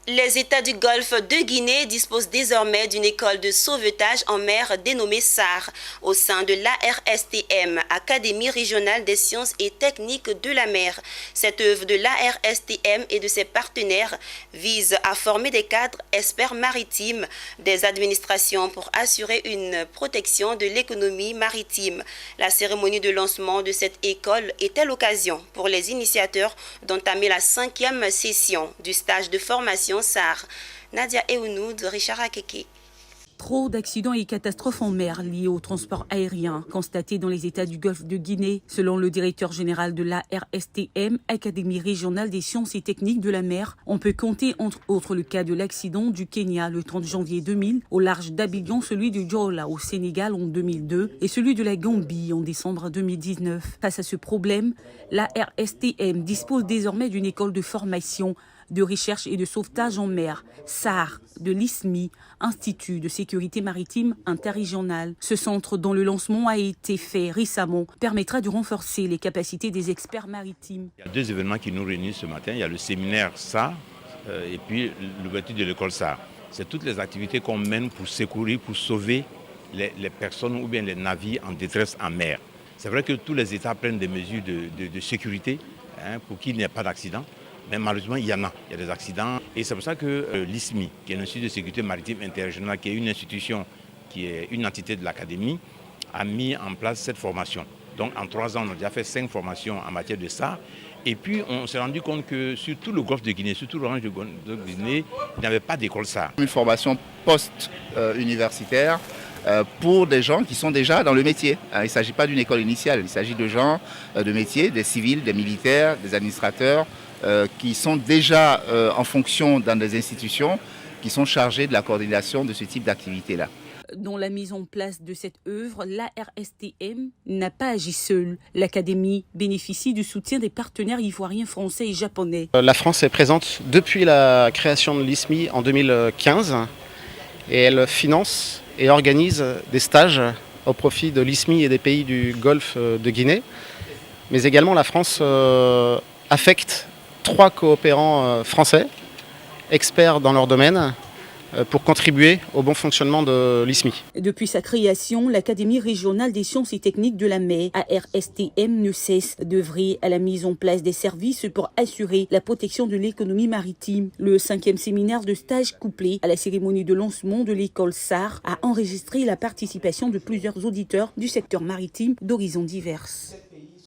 Les États du Golfe de Guinée disposent désormais d'une école de sauvetage en mer dénommée SAR au sein de l'ARSTM, Académie régionale des sciences et techniques de la mer. Cette œuvre de l'ARSTM et de ses partenaires vise à former des cadres experts maritimes des administrations pour assurer une protection de l'économie maritime. La cérémonie de lancement de cette école était l'occasion pour les initiateurs d'entamer la 5e session du stage de formation SAR. Nadia Eounoud, Richard Akeke. Trop d'accidents et catastrophes en mer liés au transport aérien constatés dans les États du Golfe de Guinée. Selon le directeur général de l'ARSTM, Académie régionale des sciences et techniques de la mer, on peut compter entre autres le cas de l'accident du Kenya le 30 janvier 2000, au large d'Abidjan, celui du Djola au Sénégal en 2002 et celui de la Gambie en décembre 2019. Face à ce problème, l'ARSTM dispose désormais d'une école de formation de recherche et de sauvetage en mer, SAR, de l'ISMI, Institut de sécurité maritime interrégional. Ce centre, dont le lancement a été fait récemment, permettra de renforcer les capacités des experts maritimes. Il y a 2 événements qui nous réunissent ce matin. Il y a le séminaire SAR et puis l'ouverture de l'école SAR. C'est toutes les activités qu'on mène pour secourir, pour sauver les personnes ou bien les navires en détresse en mer. C'est vrai que tous les États prennent des mesures de sécurité pour qu'il n'y ait pas d'accident. Mais malheureusement, il y en a. Il y a des accidents. Et c'est pour ça que l'ISMI, qui est l'Institut de sécurité maritime interrégionale, qui est une institution, qui est une entité de l'Académie, a mis en place cette formation. Donc en 3 ans, on a déjà fait 5 formations en matière de ça. Et puis on s'est rendu compte que sur tout le Golfe de Guinée, sur tout l'orange de Guinée, il n'y avait pas d'école SAR. Une formation post-universitaire pour des gens qui sont déjà dans le métier. Il ne s'agit pas d'une école initiale, il s'agit de gens de métier, des civils, des militaires, des administrateurs, qui sont déjà en fonction dans des institutions qui sont chargées de la coordination de ce type d'activité-là. Dans la mise en place de cette œuvre, l'ARSTM n'a pas agi seule. L'Académie bénéficie du soutien des partenaires ivoiriens, français et japonais. La France est présente depuis la création de l'ISMI en 2015 et elle finance et organise des stages au profit de l'ISMI et des pays du Golfe de Guinée. Mais également la France affecte 3 coopérants français, experts dans leur domaine, pour contribuer au bon fonctionnement de l'ISMI. Depuis sa création, l'Académie régionale des sciences et techniques de la mer, ARSTM, ne cesse d'œuvrer à la mise en place des services pour assurer la protection de l'économie maritime. Le 5e séminaire de stage couplé à la cérémonie de lancement de l'école SAR a enregistré la participation de plusieurs auditeurs du secteur maritime d'horizons divers.